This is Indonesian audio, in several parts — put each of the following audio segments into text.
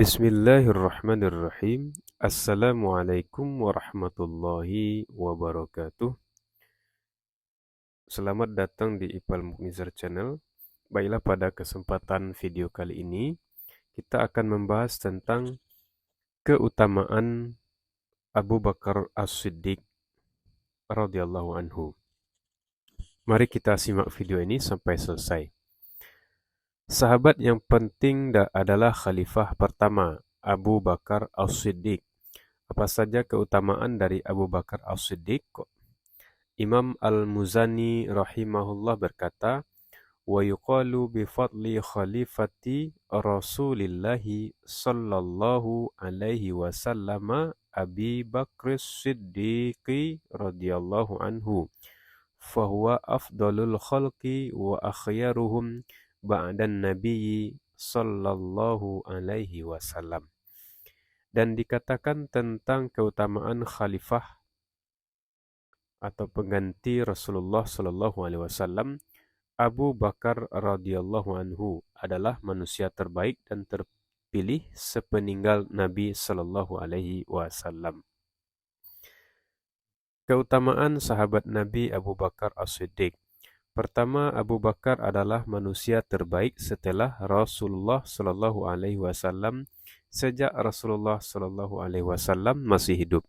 Bismillahirrahmanirrahim. Assalamualaikum warahmatullahi wabarakatuh. Selamat datang di Ipal Muknizar Channel. Baiklah, pada kesempatan video kali ini kita akan membahas tentang keutamaan Abu Bakar As-Siddiq radhiyallahu anhu. Mari kita simak video ini sampai selesai. Sahabat yang penting adalah khalifah pertama, Abu Bakar As-Siddiq. Apa saja keutamaan dari Abu Bakar As-Siddiq? Imam Al-Muzani rahimahullah berkata, wa yuqalu bi fadli khalifati Rasulillahi sallallahu alaihi wasallam Abi Bakr Siddiqi radhiyallahu anhu, fahuwa afdalul khalqi wa akhyaruhum ba'dan nabiyyi sallallahu alaihi wasallam. Dan dikatakan tentang keutamaan khalifah atau pengganti Rasulullah Sallallahu Alaihi Wasallam, Abu Bakar radhiyallahu anhu adalah manusia terbaik dan terpilih sepeninggal Nabi Sallallahu Alaihi Wasallam. Keutamaan sahabat Nabi Abu Bakar As-Siddiq. Pertama, Abu Bakar adalah manusia terbaik setelah Rasulullah Sallallahu Alaihi Wasallam sejak Rasulullah Sallallahu Alaihi Wasallam masih hidup.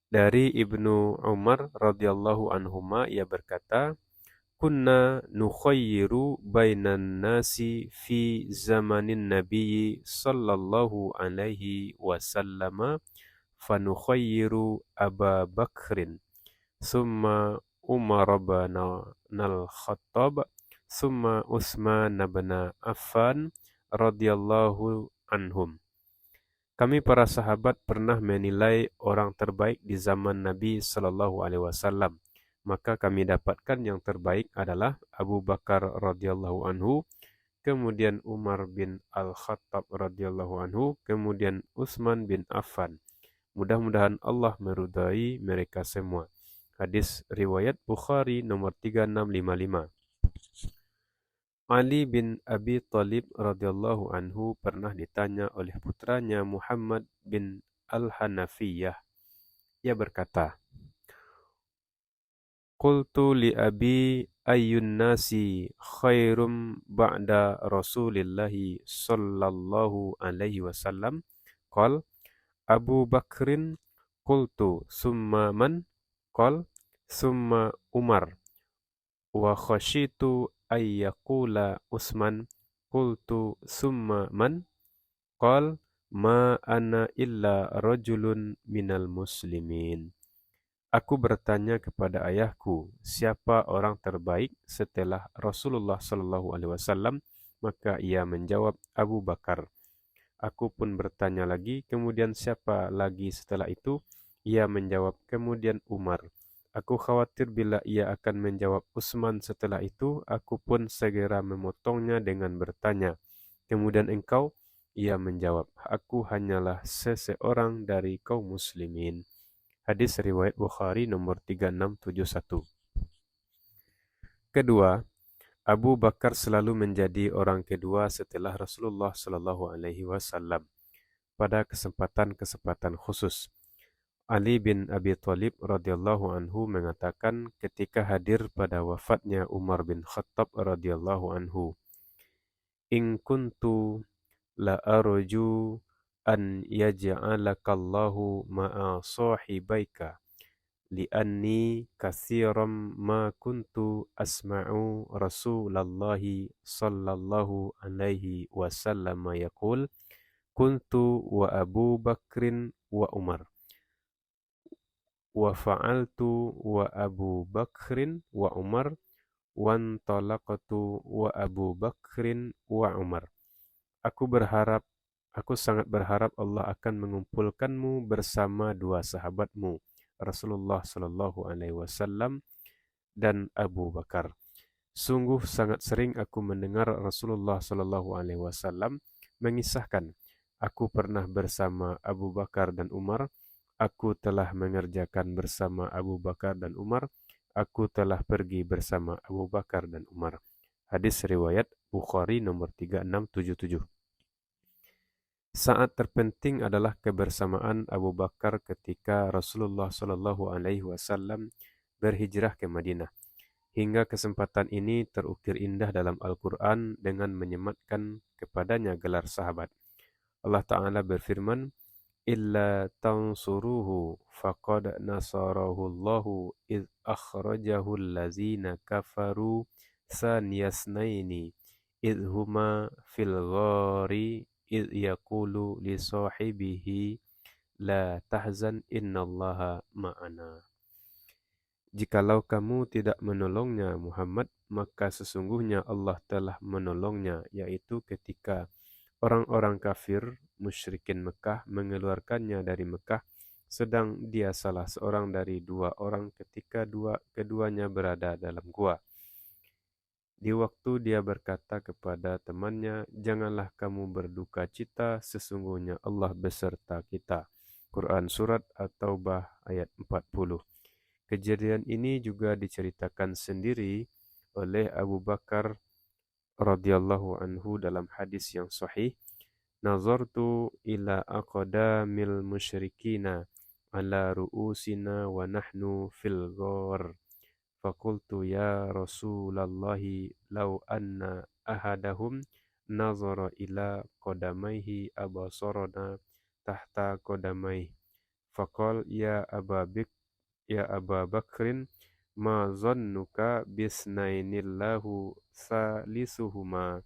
Dari Ibnu Umar radhiyallahu anhuma, ia berkata, kunna nukhayyiru bainan nasi fi zamanin nabiyyi sallallahu alaihi wasallam fanukhayyiru Aba Bakrin summa Umar bin al-Khattab summa Utsman bin Affan radhiyallahu anhum. Kami para sahabat pernah menilai orang terbaik di zaman Nabi Sallallahu Alaihi Wasallam. Maka kami dapatkan yang terbaik adalah Abu Bakar radhiyallahu anhu, kemudian Umar bin Al-Khattab radhiyallahu anhu, kemudian Utsman bin Affan. Mudah-mudahan Allah meridai mereka semua. Hadis riwayat Bukhari nomor 3655. Ali bin Abi Thalib radhiyallahu anhu pernah ditanya oleh putranya Muhammad bin Al-Hanafiyah. Ia berkata, qultu li abi ayyun nasi khairum ba'da Rasulillahi sallallahu alaihi wasallam? Qal Abu Bakrin. Qultu summa man? Qal summa Umar. Wa khashitu ayyakula Utsman. Qultu summa man? Qal ma ana illa rajulun minal muslimin. Aku bertanya kepada ayahku, siapa orang terbaik setelah Rasulullah sallallahu alaihi wasallam? Maka ia menjawab, Abu Bakar. Aku pun bertanya lagi, kemudian siapa lagi setelah itu? Ia menjawab, kemudian Umar. Aku khawatir bila ia akan menjawab Utsman setelah itu, aku pun segera memotongnya dengan bertanya, kemudian engkau? Ia menjawab, aku hanyalah seseorang dari kaum muslimin. Hadis riwayat Bukhari nomor 3671. Kedua, Abu Bakar selalu menjadi orang kedua setelah Rasulullah Sallallahu Alaihi Wasallam pada kesempatan-kesempatan khusus. Ali bin Abi Thalib radhiyallahu anhu mengatakan ketika hadir pada wafatnya Umar bin Khattab radhiyallahu anhu, in kuntu la arju an yaj'alakallahu ma'a sahibaika li'anni kathiran ma kuntu asma'u Rasulallahi sallallahu alaihi wasallam yaqul kuntu wa Abu Bakrin wa Umar wa fa'altu wa Abu Bakrin wa Umar wantalaqtu wa Abu Bakrin wa Umar. Aku sangat berharap Allah akan mengumpulkanmu bersama dua sahabatmu, Rasulullah Sallallahu Alaihi Wasallam dan Abu Bakar. Sungguh sangat sering aku mendengar Rasulullah Sallallahu Alaihi Wasallam mengisahkan, aku pernah bersama Abu Bakar dan Umar, aku telah mengerjakan bersama Abu Bakar dan Umar, aku telah pergi bersama Abu Bakar dan Umar. Hadis riwayat Bukhari nomor 3677. Saat terpenting adalah kebersamaan Abu Bakar ketika Rasulullah Shallallahu Alaihi Wasallam berhijrah ke Madinah. Hingga kesempatan ini terukir indah dalam Al-Quran dengan menyematkan kepadanya gelar sahabat. Allah Ta'ala berfirman, "Illa tansuruhu faqad nasarahu Allahu idh akhrajahu allazina kafaru saniyasnaini idh huma fil ghari idh yaqulu li sahibihi la tahzan innallaha ma'ana." Jikalau kamu tidak menolongnya Muhammad, maka sesungguhnya Allah telah menolongnya, yaitu ketika orang-orang kafir musyrikin Mekah mengeluarkannya dari Mekah, sedang dia salah seorang dari dua orang ketika keduanya berada dalam gua. Di waktu dia berkata kepada temannya, "Janganlah kamu berduka cita, sesungguhnya Allah beserta kita." Quran Surat At-Taubah ayat 40. Kejadian ini juga diceritakan sendiri oleh Abu Bakar radhiyallahu anhu dalam hadis yang sahih, "Nazartu ila aqdamil musyrikina ala ru'usina wa nahnu fil ghar. Fakultu ya Rasulallahi law anna ahadahum nazara ila qadamaihi abasarana tahta qadamaihi. Faqal ya Aba Bakrin, ma zannuka bisnainillahu salisuhuma."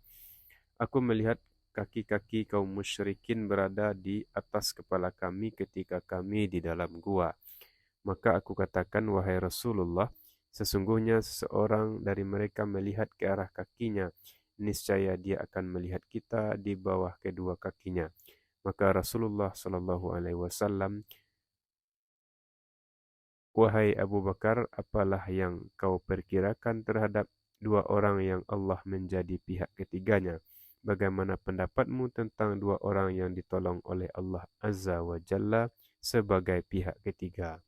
Aku melihat kaki-kaki kaum musyrikin berada di atas kepala kami ketika kami di dalam gua. Maka aku katakan, "Wahai Rasulullah, sesungguhnya seseorang dari mereka melihat ke arah kakinya, niscaya dia akan melihat kita di bawah kedua kakinya." Maka Rasulullah Shallallahu Alaihi Wasallam, "Wahai Abu Bakar, apalah yang kau perkirakan terhadap dua orang yang Allah menjadi pihak ketiganya? Bagaimana pendapatmu tentang dua orang yang ditolong oleh Allah Azza wa Jalla sebagai pihak ketiga?"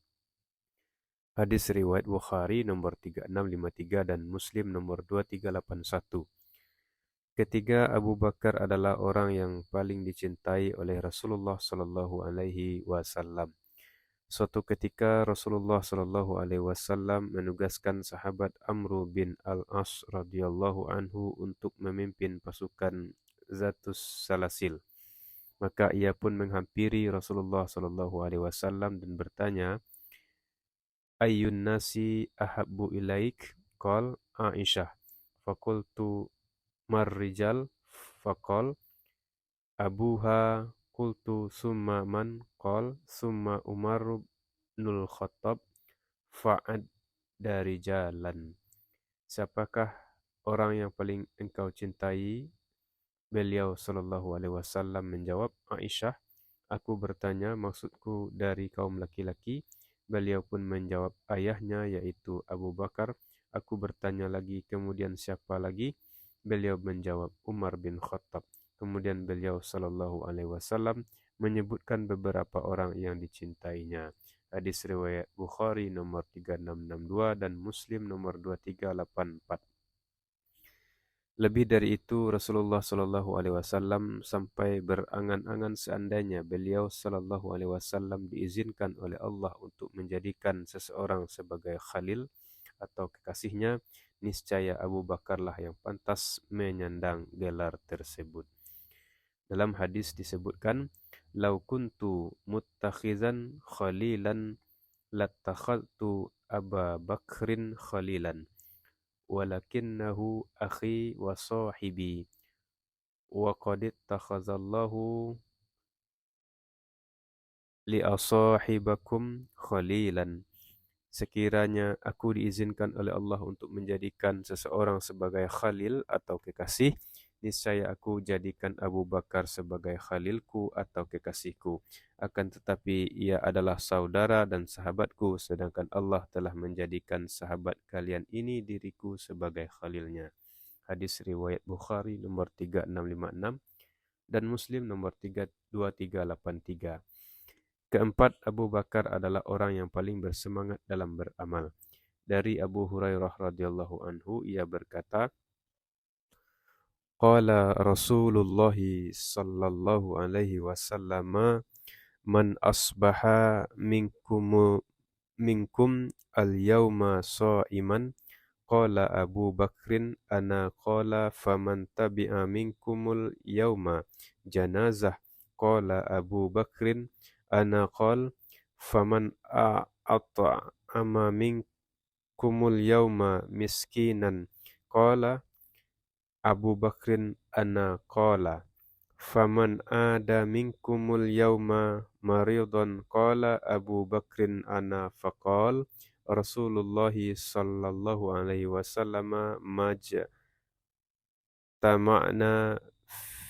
Hadis riwayat Bukhari nomor 3653 dan Muslim nomor 2381. Ketiga, Abu Bakar adalah orang yang paling dicintai oleh Rasulullah Shallallahu Alaihi Wasallam. Suatu ketika Rasulullah Shallallahu Alaihi Wasallam menugaskan sahabat Amr bin Al-As radhiyallahu anhu untuk memimpin pasukan Zatus Salasil. Maka ia pun menghampiri Rasulullah Shallallahu Alaihi Wasallam dan bertanya, "Ayyun nasi ahabbu ilaik?" Qal Aisyah. Fakultu marrijal? Faqal abuha. Qultu summa man? Qal summa Umar ibnul Khattab. Fa'ad dari jalan. Siapakah orang yang paling engkau cintai? Beliau Shallallahu Alaihi Wasallam menjawab, "Aisyah." Aku bertanya, "Maksudku dari kaum laki-laki?" Beliau pun menjawab, "Ayahnya, yaitu Abu Bakar." Aku bertanya lagi, "Kemudian siapa lagi?" Beliau menjawab, "Umar bin Khattab." Kemudian beliau Shallallahu Alaihi Wasallam menyebutkan beberapa orang yang dicintainya. Hadis riwayat Bukhari nomor 3662 dan Muslim nomor 2384. Lebih dari itu, Rasulullah Shallallahu Alaihi Wasallam sampai berangan-angan seandainya beliau Shallallahu Alaihi Wasallam diizinkan oleh Allah untuk menjadikan seseorang sebagai khalil atau kekasihnya, niscaya Abu Bakarlah yang pantas menyandang gelar tersebut. Dalam hadis disebutkan, "Lau kuntu muttakhizan khalilan lattakhadtu Aba Bakrin khalilan, walakinnahu akhi wa sahibi, wa qad ittakhazallahu li asahibakum khalilan." Sekiranya aku diizinkan oleh Allah untuk menjadikan seseorang sebagai khalil atau kekasih, niscaya aku jadikan Abu Bakar sebagai khalilku atau kekasihku. Akan tetapi ia adalah saudara dan sahabatku, sedangkan Allah telah menjadikan sahabat kalian ini diriku sebagai khalilnya. Hadis riwayat Bukhari nomor 3656 dan Muslim nomor 2383. Keempat, Abu Bakar adalah orang yang paling bersemangat dalam beramal. Dari Abu Hurairah radhiyallahu anhu, ia berkata, Qala Rasulullah sallallahu alaihi wasallam, man asbaha minkum al-yawma sha'iman. Qala Abu Bakrin ana qala faman tabi'a minkumul yawma janazah. Qala Abu Bakrin ana qala faman a'at'ama minkumul yawma miskinan. Qala Abu Bakrin ana qala faman ada minkumul yawma maridan. Qala Abu Bakrin ana faqal Rasulullah sallallahu alaihi wasallam majtama'na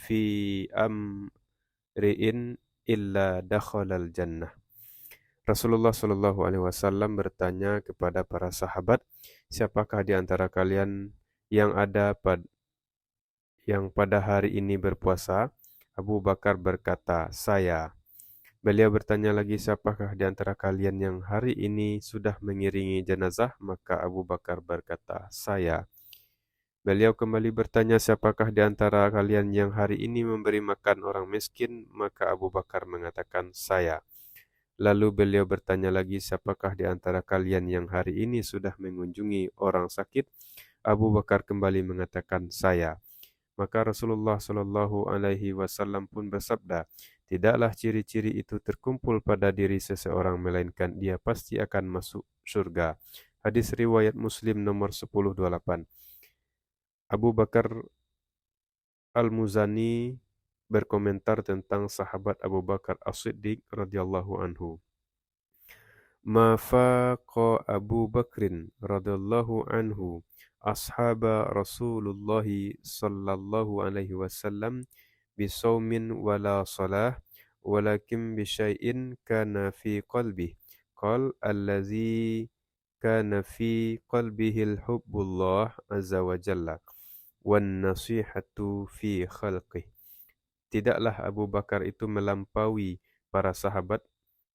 fi amri'in illa dakhalal jannah. Rasulullah sallallahu alaihi wasallam bertanya kepada para sahabat, siapakah di antara kalian yang pada hari ini berpuasa? Abu Bakar berkata, saya. Beliau bertanya lagi, siapakah di antara kalian yang hari ini sudah mengiringi jenazah? Maka Abu Bakar berkata, saya. Beliau kembali bertanya, siapakah di antara kalian yang hari ini memberi makan orang miskin? Maka Abu Bakar mengatakan, saya. Lalu beliau bertanya lagi, siapakah di antara kalian yang hari ini sudah mengunjungi orang sakit? Abu Bakar kembali mengatakan, saya. Maka Rasulullah Shallallahu Alaihi Wasallam pun bersabda, tidaklah ciri-ciri itu terkumpul pada diri seseorang melainkan dia pasti akan masuk surga. Hadis riwayat Muslim nomor 1028. Abu Bakar Al-Muzani berkomentar tentang sahabat Abu Bakar As-Siddiq radhiyallahu anhu. Ma faqa Abu Bakrin radhiyallahu anhu ashaba Rasulullah sallallahu alaihi wasallam bisaumin wala salah walakin bisyai'in kana fi qalbih. Qal allazi kana fi qalbihi al-hubbullah azza wa jalla wan nasihatu fi khalqih. Tidaklah Abu Bakar itu melampaui para sahabat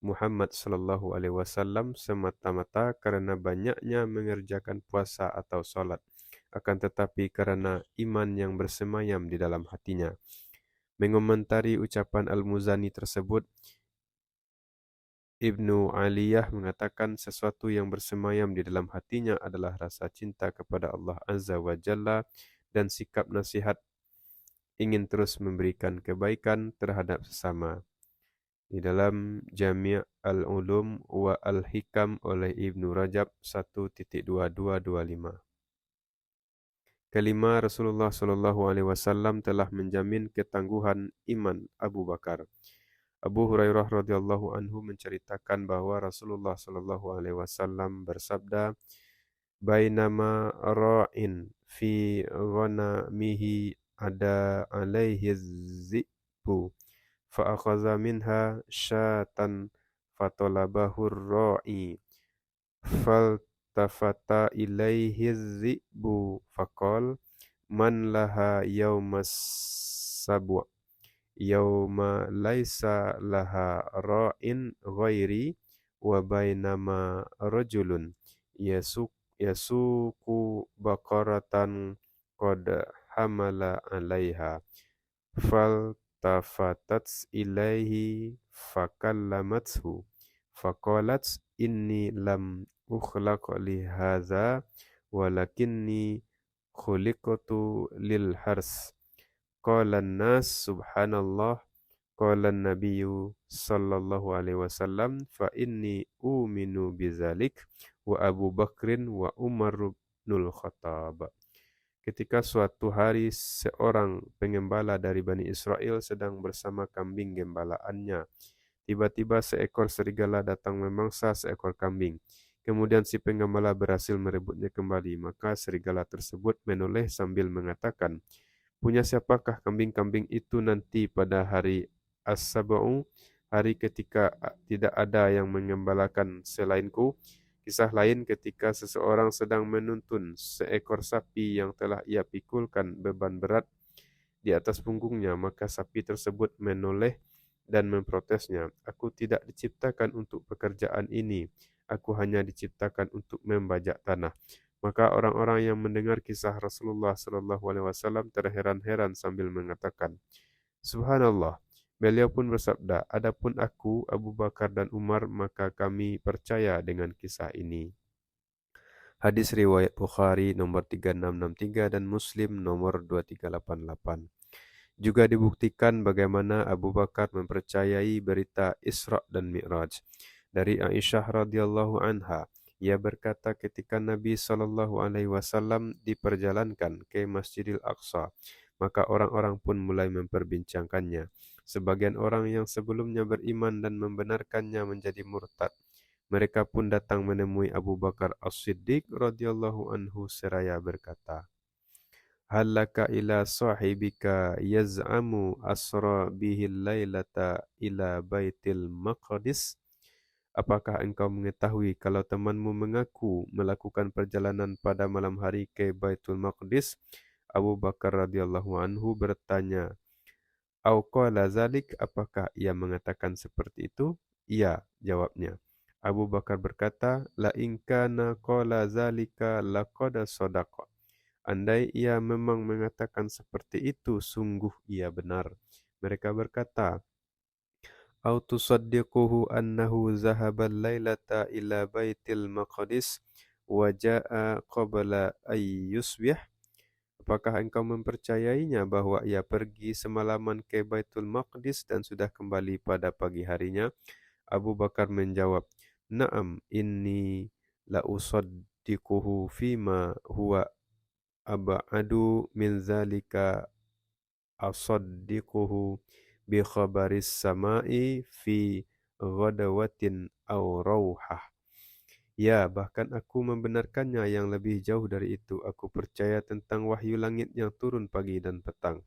Muhammad sallallahu alaihi wasallam semata-mata karena banyaknya mengerjakan puasa atau salat, akan tetapi karena iman yang bersemayam di dalam hatinya. Mengomentari ucapan Al-Muzani tersebut, Ibnu Aliyah mengatakan sesuatu yang bersemayam di dalam hatinya adalah rasa cinta kepada Allah Azza wa Jalla dan sikap nasihat ingin terus memberikan kebaikan terhadap sesama. Di dalam Jami' Al-Ulum wa Al-Hikam oleh Ibnu Rajab 1.2225. Kelima, Rasulullah Shallallahu Alaihi Wasallam telah menjamin ketangguhan iman Abu Bakar. Abu Hurairah radhiyallahu anhu menceritakan bahwa Rasulullah Shallallahu Alaihi Wasallam bersabda, "Bainama ra'in fi ghanamihi ada alaihi zibu, fa'akhaza minha syatan fatolabahu ra'i, faltafata ilaihi zibu faqal man laha yawmas sabu' yawma laisa laha ra'in ghairi wa bainama rajulun yasuku baqaratan qad hamala 'alaiha faltafatat ilaihi fakallamathu faqalat inni lam ukhlaq li hadza walakinni khuliqtu lil hars. Qala an-nas subhanallah. Qala an-nabiyyu sallallahu alaihi wasallam fa inni uminu bizalik wa Abu Bakrin wa Umar bin Khattab. Ketika suatu hari seorang pengembala dari Bani Israel sedang bersama kambing gembalaannya. Tiba-tiba seekor serigala datang memangsa seekor kambing. Kemudian si pengembala berhasil merebutnya kembali. Maka serigala tersebut menoleh sambil mengatakan, punya siapakah kambing-kambing itu nanti pada hari As-Sab'u, hari ketika tidak ada yang mengembalakan selainku? Kisah lain ketika seseorang sedang menuntun seekor sapi yang telah ia pikulkan beban berat di atas punggungnya, maka sapi tersebut menoleh dan memprotesnya, aku tidak diciptakan untuk pekerjaan ini, aku hanya diciptakan untuk membajak tanah. Maka orang-orang yang mendengar kisah Rasulullah sallallahu alaihi wasallam terheran-heran sambil mengatakan, Subhanallah. Beliau pun bersabda, Adapun aku, Abu Bakar dan Umar, maka kami percaya dengan kisah ini. Hadis riwayat Bukhari nomor 3663 dan Muslim nomor 2388. Juga dibuktikan bagaimana Abu Bakar mempercayai berita Isra dan Mi'raj. Dari Aisyah radhiyallahu anha, ia berkata ketika Nabi sallallahu alaihi wasallam diperjalankan ke Masjidil Aqsa, maka orang-orang pun mulai memperbincangkannya. Sebagian orang yang sebelumnya beriman dan membenarkannya menjadi murtad. Mereka pun datang menemui Abu Bakar As-Siddiq radhiyallahu anhu seraya berkata, Halaka ila sahibika yaz'amu asra bihil lailata ila baitil maqdis. Apakah engkau mengetahui kalau temanmu mengaku melakukan perjalanan pada malam hari ke Baitul Maqdis? Abu Bakar radhiyallahu anhu bertanya, Au qala zalik, apakah ia mengatakan seperti itu? Iya, jawabnya. Abu Bakar berkata, La in kana qala zalika laqad sadaqa. Andai ia memang mengatakan seperti itu, sungguh ia benar. Mereka berkata, Au tusaddiquhu annahu zahaba al-lailata ila baitil maqdis wa ja'a qabla ay yusbih. Apakah engkau mempercayainya bahwa ia pergi semalaman ke Baitul Maqdis dan sudah kembali pada pagi harinya? Abu Bakar menjawab, Naam, inni la usaddiquhu fima huwa ab'adu min zalika asaddiquhu bi khabaris sama'i fi ghadawatin aw rauhah. Ya, bahkan aku membenarkannya yang lebih jauh dari itu. Aku percaya tentang wahyu langit yang turun pagi dan petang.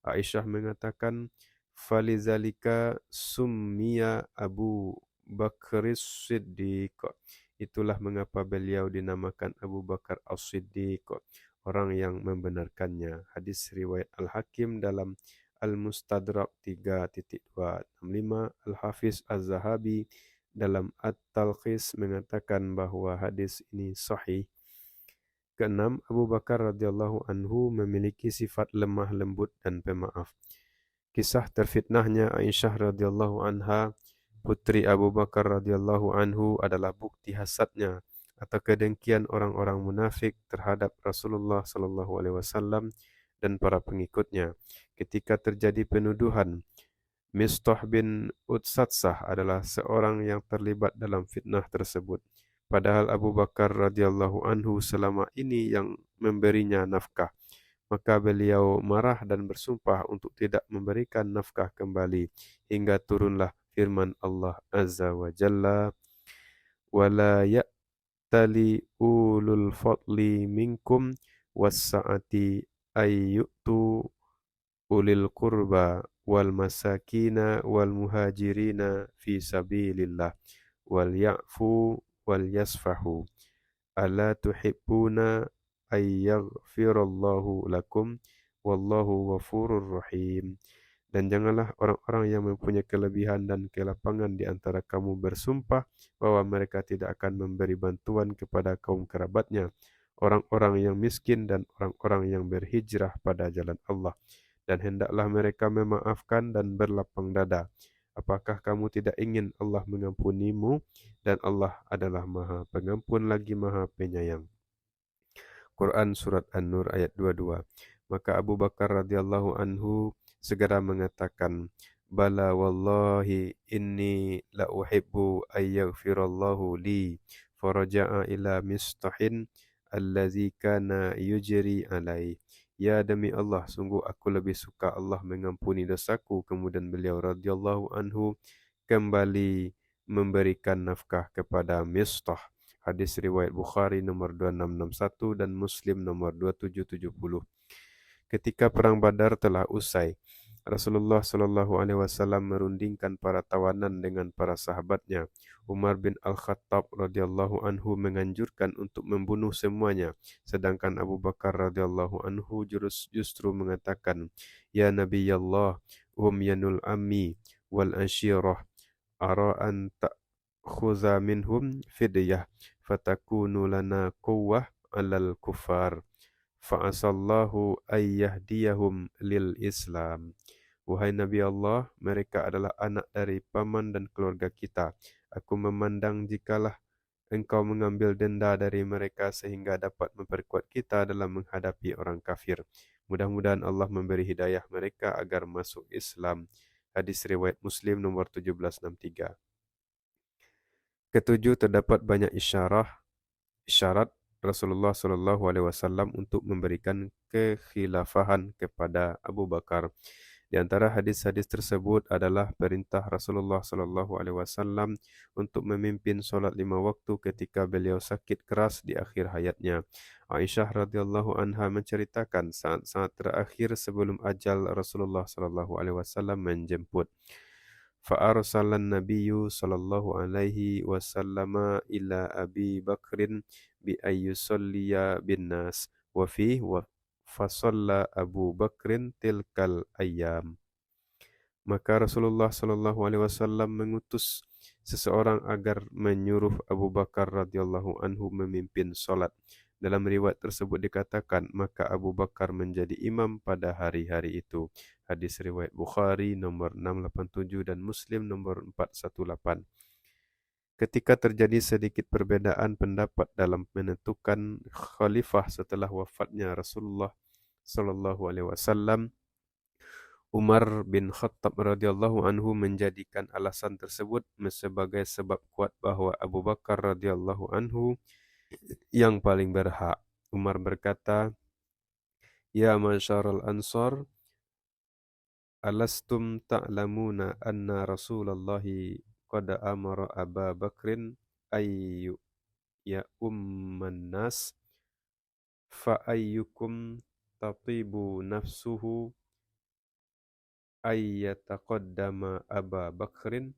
Aisyah mengatakan, Falizalika summiya Abu Bakris Siddiq. Itulah mengapa beliau dinamakan Abu Bakar As-Siddiq, orang yang membenarkannya. Hadis riwayat Al-Hakim dalam Al-Mustadrak 3.265, Al-Hafiz Az-Zahabi dalam At-Talkhis mengatakan bahawa hadis ini sahih. Keenam, Abu Bakar radhiyallahu anhu memiliki sifat lemah lembut dan pemaaf. Kisah terfitnahnya Aisyah radhiyallahu anha, putri Abu Bakar radhiyallahu anhu, adalah bukti hasadnya atau kedengkian orang-orang munafik terhadap Rasulullah sallallahu alaihi wasallam dan para pengikutnya. Ketika terjadi penuduhan, Mistah bin Utsatsah adalah seorang yang terlibat dalam fitnah tersebut. Padahal Abu Bakar radhiyallahu anhu selama ini yang memberinya nafkah. Maka beliau marah dan bersumpah untuk tidak memberikan nafkah kembali. Hingga turunlah firman Allah Azza wa Jalla, وَلَا يَأْتَلِ أُولُو الْفَضْلِ مِنْكُمْ وَالسَّعَةِ أَنْ يُؤْتُوا أُولِي الْقُرْبَى وَالْمَسَاكِينَ وَالْمُهَاجِرِينَ فِي سَبِيلِ اللَّهِ وَلْيَعْفُوا وَلْيَصْفَحُوا أَلَا تُحِبُّونَ أَنْ يَغْفِرَ اللَّهُ لَكُمْ وَاللَّهُ غَفُورٌ رَحِيمٌ. Dan janganlah orang-orang yang mempunyai kelebihan dan kelapangan di antara kamu bersumpah bahwa mereka tidak akan memberi bantuan kepada kaum kerabatnya, orang-orang yang miskin dan orang-orang yang berhijrah pada jalan Allah. Dan hendaklah mereka memaafkan dan berlapang dada. Apakah kamu tidak ingin Allah mengampunimu? Dan Allah adalah Maha Pengampun lagi Maha Penyayang. Quran Surat An-Nur ayat 22. Maka Abu Bakar radhiyallahu anhu segera mengatakan, Bala wallahi inni la uhibbu ayyaghfirallahu li. Faraja'a ila Mistahin allazi kana yujri alai. Ya demi Allah, sungguh aku lebih suka Allah mengampuni dosaku. Kemudian beliau radhiyallahu anhu kembali memberikan nafkah kepada Mistah. Hadis riwayat Bukhari nomor 2661 dan Muslim nomor 2770. Ketika perang Badar telah usai, Rasulullah sallallahu alaihi wasallam merundingkan para tawanan dengan para sahabatnya. Umar bin Al-Khattab radhiyallahu anhu menganjurkan untuk membunuh semuanya, sedangkan Abu Bakar radhiyallahu anhu justru mengatakan, Ya Nabi Allah, yanul ammi wal ashirah, ara an ta'khuza minhum fidyah fatakunu lana quwwah 'alal kuffar fa'asallahu ayyahdiyahum lil Islam. Wahai Nabi Allah, mereka adalah anak dari paman dan keluarga kita. Aku memandang jikalah engkau mengambil denda dari mereka sehingga dapat memperkuat kita dalam menghadapi orang kafir. Mudah-mudahan Allah memberi hidayah mereka agar masuk Islam. Hadis riwayat Muslim nomor 1763. Ketujuh, terdapat banyak isyarat Rasulullah SAW untuk memberikan kekhilafahan kepada Abu Bakar. Di antara hadis-hadis tersebut adalah perintah Rasulullah SAW untuk memimpin solat 5 waktu ketika beliau sakit keras di akhir hayatnya. Aisyah radhiyallahu anha menceritakan saat-saat terakhir sebelum ajal Rasulullah SAW menjemput. فأرسل النبي صلى الله عليه وسلم إلى أبي بكر بأن يصلي بالناس وفيه فصلى أبو بكر تلك الأيام. Maka Rasulullah Shallallahu Alaihi Wasallam mengutus seseorang agar menyuruh Abu Bakar radhiyallahu anhu memimpin solat. Dalam riwayat tersebut dikatakan, maka Abu Bakar menjadi imam pada hari-hari itu. Hadis riwayat Bukhari nomor 687 dan Muslim nomor 418. Ketika terjadi sedikit perbedaan pendapat dalam menentukan khalifah setelah wafatnya Rasulullah Shallallahu Alaihi Wasallam, Umar bin Khattab radhiyallahu anhu menjadikan alasan tersebut sebagai sebab kuat bahwa Abu Bakar radhiyallahu anhu yang paling berhak. Umar berkata, "Ya masyarul ansar, alastum ta'lamuna anna Rasulullah qad amara Aba Bakrin ayyu ya umman nas fa ayyukum tatibu nafsuhu ayyataqaddama Aba Bakrin."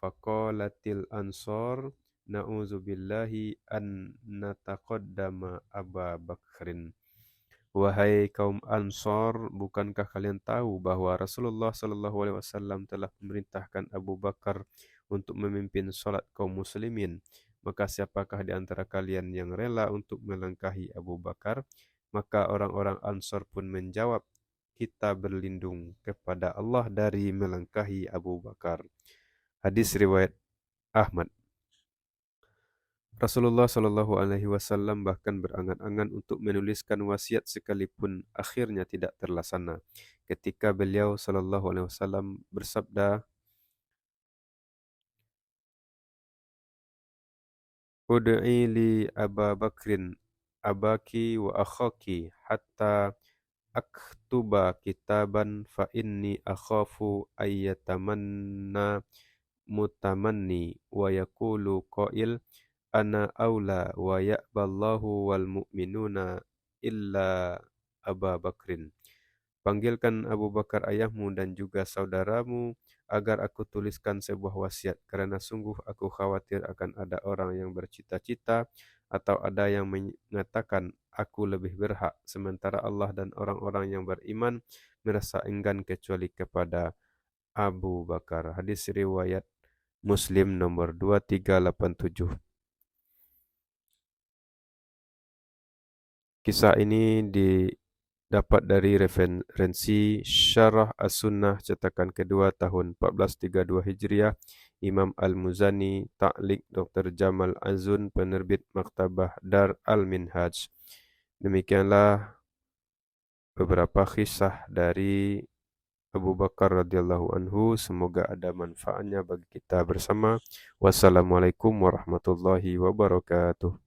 Faqalatil ansar, na'udzu billahi an nataqaddama Aba Bakrin. Wahai kaum Ansar, bukankah kalian tahu bahwa Rasulullah sallallahu alaihi wasallam telah memerintahkan Abu Bakar untuk memimpin salat kaum muslimin? Maka siapakah di antara kalian yang rela untuk melangkahi Abu Bakar? Maka orang-orang Ansar pun menjawab, kita berlindung kepada Allah dari melangkahi Abu Bakar. Hadis riwayat Ahmad. Rasulullah Shallallahu Alaihi Wasallam bahkan berangan-angan untuk menuliskan wasiat sekalipun akhirnya tidak terlaksana. Ketika beliau Shallallahu Alaihi Wasallam bersabda, "Ud'i li Aba Bakrin, abaki wa akhaki, hatta aktuba kitaban fa inni akhafu ayyatamanna mutamanni wa yaqulu qail ana aula wa ya'ballahu wal mu'minuna illa Aba Bakrin." Panggilkan Abu Bakar ayahmu dan juga saudaramu agar aku tuliskan sebuah wasiat, karena sungguh aku khawatir akan ada orang yang bercita-cita atau ada yang mengatakan aku lebih berhak, sementara Allah dan orang-orang yang beriman merasa enggan kecuali kepada Abu Bakar. Hadis riwayat Muslim nomor 2387. Kisah ini didapat dari referensi Syarah As-Sunnah cetakan kedua tahun 1432 Hijriah, Imam Al-Muzani, Ta'liq Dr. Jamal Azun, penerbit Maktabah Dar Al-Minhaj. Demikianlah beberapa kisah dari Abu Bakar radhiyallahu anhu. Semoga ada manfaatnya bagi kita bersama. Wassalamualaikum warahmatullahi wabarakatuh.